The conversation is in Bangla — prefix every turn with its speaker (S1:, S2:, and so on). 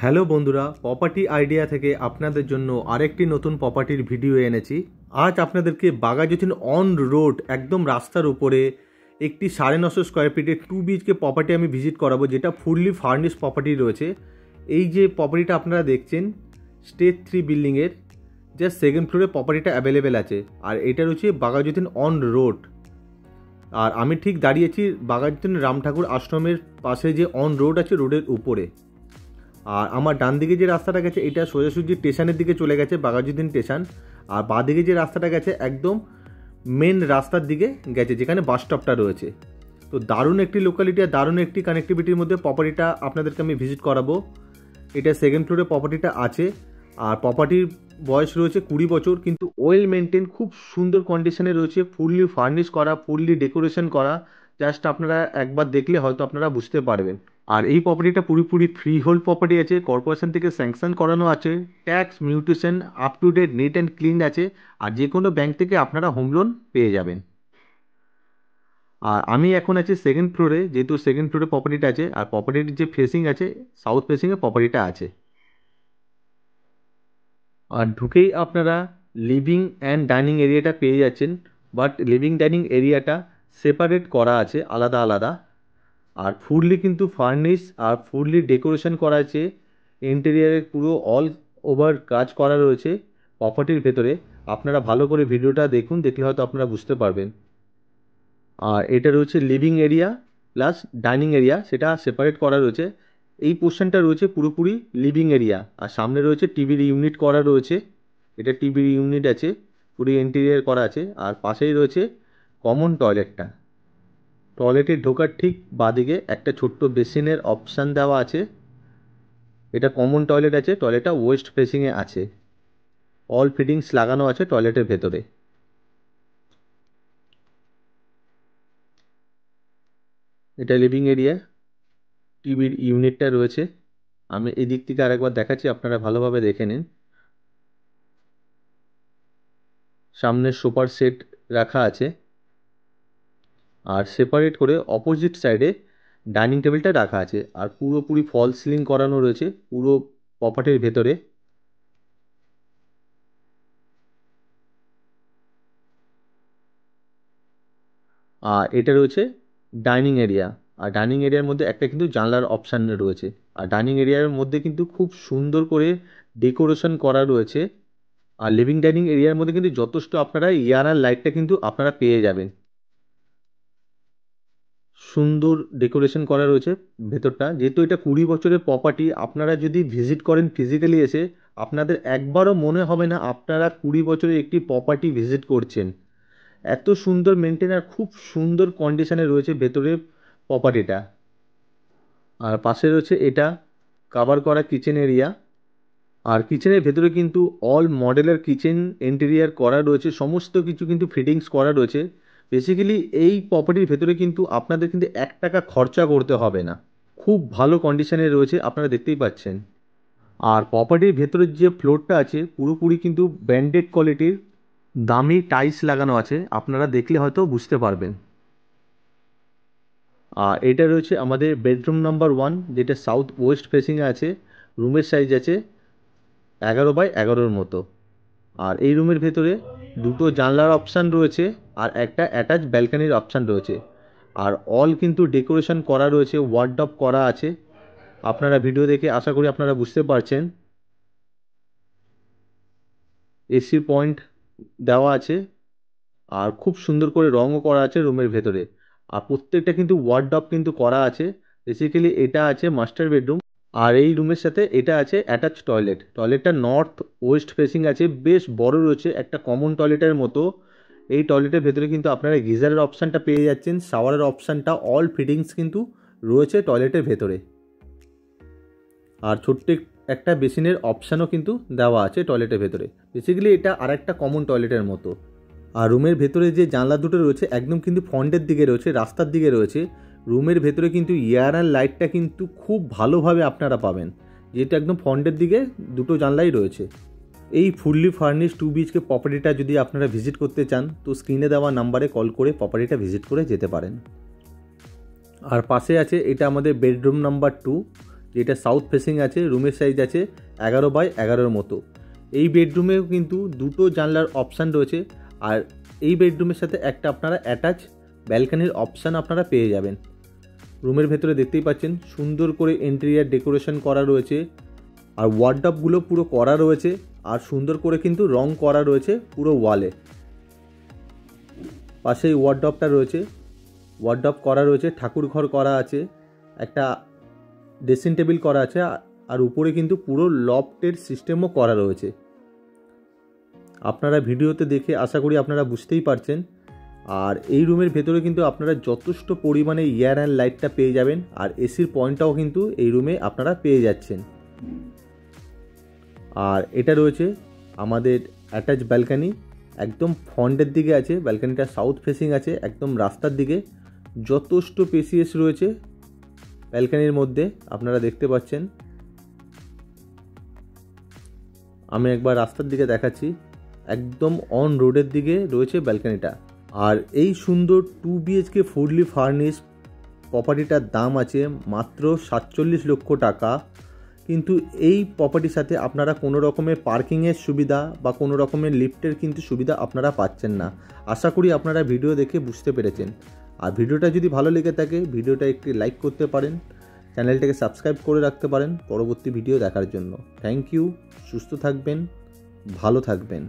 S1: হ্যালো বন্ধুরা, প্রপার্টি আইডিয়া থেকে আপনাদের জন্য আরেকটি নতুন প্রপার্টির ভিডিও এনেছি। আজ আপনাদেরকে বাঘাযতীন অন রোড একদম রাস্তার উপরে একটি 950 স্কোয়ার ফিটের 2 BHK প্রপার্টি আমি ভিজিট করাবো, যেটা ফুললি ফার্নিশ প্রপার্টি রয়েছে। এই যে প্রপার্টিটা আপনারা দেখছেন স্টেজ 3 বিল্ডিংয়ের জাস্ট সেকেন্ড ফ্লোরে প্রপার্টিটা অ্যাভেলেবেল আছে। আর এটা রয়েছে বাঘাযতীন অন রোড। আর আমি ঠিক দাঁড়িয়েছি বাঘাযতীন রাম ঠাকুর আশ্রমের পাশে যে অন রোড আছে, রোডের উপরে। আর আমার ডান দিকে যে রাস্তাটা গেছে এটা সোজাসুজি স্টেশনের দিকে চলে গেছে, বাঘাযতীন স্টেশন। আর বাঁ দিকে যে রাস্তাটা গেছে একদম মেন রাস্তার দিকে গেছে, যেখানে বাস স্টপটা রয়েছে। তো দারুণ একটি লোকালিটি আর দারুণ একটি কানেক্টিভিটির মধ্যে প্রপার্টিটা আপনাদেরকে আমি ভিজিট করাবো। এটা সেকেন্ড ফ্লোরে প্রপার্টিটা আছে। আর প্রপার্টির বয়স রয়েছে 20 বছর, কিন্তু ওয়েল মেনটেন, খুব সুন্দর কন্ডিশনে রয়েছে, ফুললি ফার্নিশ করা, ফুললি ডেকোরেশন করা। জাস্ট আপনারা একবার দেখলে হয়তো আপনারা বুঝতে পারবেন। আর এই প্রপার্টিটা পুরোপুরি ফ্রি হোল্ড প্রপার্টি আছে, কর্পোরেশন থেকে স্যাংশন করানো আছে, tax mutation up to date neat and clean আছে। আর যে কোনো ব্যাংক থেকে আপনারা হোম লোন পেয়ে যাবেন। আর আমি এখন আছি সেকেন্ড ফ্লোরে, যেহেতু সেকেন্ড ফ্লোরে প্রপার্টিটা আছে। আর প্রপার্টির যে ফেসিং আছে, সাউথ ফেসিংয়ে প্রপার্টিটা আছে। আর ঢুকেই আপনারা লিভিং অ্যান্ড ডাইনিং এরিয়াটা পেয়ে যাচ্ছেন, বাট লিভিং ডাইনিং এরিয়াটা সেপারেট করা আছে, আলাদা আলাদা। আর ফুললি কিন্তু ফার্নিশ আর ফুললি ডেকোরেশন করা আছে। ইন্টেরিয়ারের পুরো অল ওভার কাজ করা রয়েছে প্রপার্টির ভেতরে। আপনারা ভালো করে ভিডিওটা দেখুন, দেখলে হয়তো আপনারা বুঝতে পারবেন। আর এটা রয়েছে living area plus dining area, সেটা সেপারেট করা রয়েছে। এই পোর্শনটা রয়েছে পুরোপুরি লিভিং এরিয়া। আর সামনে রয়েছে টিভির ইউনিট করা রয়েছে, এটা টিভির ইউনিট আছে, পুরো ইন্টেরিয়ার করা আছে। আর পাশেই রয়েছে কমন টয়লেটটা। টয়লেটে ঢোকার ঠিক বাঁদিকে একটা ছোট্ট বেসিনের অপশান দেওয়া আছে। এটা কমন টয়লেট আছে, টয়লেটটা ওয়েস্ট ফেসিংয়ে আছে। অল ফিটিংস লাগানো আছে টয়লেটের ভেতরে। এটা লিভিং এরিয়া, টিভির ইউনিটটা রয়েছে। আমি এদিক থেকে আরেকবার দেখাচ্ছি, আপনারা ভালোভাবে দেখে নিন। সামনে সোফার সেট রাখা আছে। আর সেপারেট করে অপোজিট সাইডে ডাইনিং টেবিলটা রাখা আছে। আর পুরোপুরি ফল সিলিং করানো রয়েছে পুরো প্রপার্টির ভেতরে। আর এটা রয়েছে ডাইনিং এরিয়া। আর ডাইনিং এরিয়ার মধ্যে একটা কিন্তু জানলার অপশান রয়েছে। আর ডাইনিং এরিয়ার মধ্যে কিন্তু খুব সুন্দর করে ডেকোরেশন করা রয়েছে। আর লিভিং ডাইনিং এরিয়ার মধ্যে কিন্তু যথেষ্ট আপনারা এয়ার আর লাইটটা কিন্তু আপনারা পেয়ে যাবেন। সুন্দর ডেকোরেশন করা রয়েছে ভেতরটা। যেহেতু এটা 20 বছরের প্রপার্টি, আপনারা যদি ভিজিট করেন ফিজিক্যালি এসে, আপনাদের একবারও মনে হবে না আপনারা 20 বছরের একটি প্রপার্টি ভিজিট করছেন। এত সুন্দর মেনটেন আর খুব সুন্দর কন্ডিশনে রয়েছে ভেতরে প্রপার্টিটা। আর পাশে রয়েছে এটা কাভার করা কিচেন এরিয়া। আর কিচেনের ভেতরে কিন্তু অল মডেলের কিচেন ইন্টেরিয়ার করা রয়েছে, সমস্ত কিছু কিন্তু ফিটিংস করা রয়েছে। বেসিক্যালি এই প্রপার্টির ভেতরে কিন্তু আপনাদের কিন্তু 1 টাকা খরচা করতে হবে না, খুব ভালো কন্ডিশনে রয়েছে, আপনারা দেখতেই পাচ্ছেন। আর প্রপার্টির ভেতরের যে ফ্লোরটা আছে পুরোপুরি কিন্তু ব্র্যান্ডেড কোয়ালিটির দামি টাইলস লাগানো আছে, আপনারা দেখলে হয়তো বুঝতে পারবেন। আর এটা রয়েছে আমাদের বেডরুম নাম্বার 1, যেটা সাউথ ওয়েস্ট ফেসিংয়ে আছে। রুমের সাইজ আছে 11x11 মতো। আর এই রুমের ভেতরে দুটো জানলার অপশান রয়েছে আর একটা অ্যাটাচ ব্যালকানির অপশান রয়েছে। আর অল কিন্তু ডেকোরেশন করা রয়েছে, ওয়ার্ডরোব করা আছে। আপনারা ভিডিও দেখে আশা করি আপনারা বুঝতে পারছেন। এসি পয়েন্ট দেওয়া আছে। আর খুব সুন্দর করে রঙও করা আছে রুমের ভেতরে। আর প্রত্যেকটা কিন্তু ওয়ার্ডরোব কিন্তু করা আছে। বেসিক্যালি এটা আছে মাস্টার বেডরুম। আর এই রুমের সাথে এটা আছে অ্যাটাচ টয়লেট। টয়লেটটা নর্থ ওয়েস্ট ফেসিং আছে, বেশ বড় রয়েছে, একটা কমন টয়লেটের মতো। এই টয়লেটের ভেতরে কিন্তু আপনারা গিজারের অপশানটা পেয়ে যাচ্ছেন, শাওয়ারের অপশানটা, অল ফিটিংস কিন্তু রয়েছে টয়লেটের ভেতরে। আর ছোট্ট একটা বেসিনের অপশানও কিন্তু দেওয়া আছে টয়লেটের ভেতরে। বেসিক্যালি এটা আরেকটা কমন টয়লেটের মতো। আর রুমের ভেতরে যে জানলা দুটো রয়েছে একদম কিন্তু ফ্রন্টের দিকে রয়েছে, রাস্তার দিকে রয়েছে। রুমের ভেতরে কিন্তু এয়ার আর লাইটটা কিন্তু খুব ভালোভাবে আপনারা পাবেন, যেহেতু একদম ফ্রন্টের দিকে দুটো জানলাই রয়েছে। এই ফুললি ফার্নিশ 2 BHK প্রপার্টিটা যদি আপনারা ভিজিট করতে চান তো স্ক্রিনে দেওয়া নাম্বারে কল করে প্রপার্টিটা ভিজিট করে যেতে পারেন। আর পাশে আছে এটা আমাদের বেডরুম নাম্বার 2, যেটা সাউথ ফেসিং আছে। রুমের সাইজ আছে 11x11 মতো। এই বেডরুমেও কিন্তু দুটো জানলার অপশান রয়েছে, আর এই বেডরুমের সাথে একটা আপনারা অ্যাটাচ ব্যালকানির অপশান আপনারা পেয়ে যাবেন। রুমের ভেতরে দেখতেই পাচ্ছেন সুন্দর করে ইন্টেরিয়ার ডেকোরেশন করা রয়েছে, আর ওয়ার্ডরোবগুলো পুরো করা রয়েছে, আর সুন্দর করে কিন্তু রং করা রয়েছে পুরো ওয়ালে। পাশেই ওয়ার্ডরোবটা রয়েছে, ওয়ার্ডরোব করা রয়েছে, ঠাকুর ঘর করা আছে, একটা ড্রেসিং টেবিল করা আছে, আর উপরে কিন্তু পুরো লফটের সিস্টেমও করা রয়েছে। আপনারা ভিডিওতে দেখে আশা করি আপনারা বুঝতেই পারছেন। আর এই রুমের ভেতরে কিন্তু আপনারা যথেষ্ট পরিমাণে এয়ার অ্যান্ড লাইটটা পেয়ে যাবেন, আর এসির পয়েন্টটাও কিন্তু এই রুমে আপনারা পেয়ে যাচ্ছেন। আর এটা রয়েছে আমাদের অ্যাটাচ ব্যালকানি, একদম ফ্রন্টের দিকে আছে। ব্যালকানিটা সাউথ ফেসিং আছে, একদম রাস্তার দিকে। যথেষ্ট স্পেসিয়াস রয়েছে ব্যালকানির মধ্যে, আপনারা দেখতে পাচ্ছেন। আমি একবার রাস্তার দিকে দেখাচ্ছি, একদম অন রোডের দিকে রয়েছে ব্যালকানিটা। আর এই সুন্দর 2 BHK ফুললি ফার্নিশ প্রপার্টিটার দাম আছে মাত্র 47 লক্ষ টাকা। কিন্তু এই প্রপার্টির সাথে আপনারা কোনো রকমের পার্কিংয়ের সুবিধা বা কোনো রকমের লিফটের কিন্তু সুবিধা আপনারা পাচ্ছেন না। আশা করি আপনারা ভিডিও দেখে বুঝতে পেরেছেন। আর ভিডিওটা যদি ভালো লেগে থাকে ভিডিওটা একটি লাইক করতে পারেন, চ্যানেলটাকে সাবস্ক্রাইব করে রাখতে পারেন পরবর্তী ভিডিও দেখার জন্য। Thank you. সুস্থ থাকবেন, ভালো থাকবেন।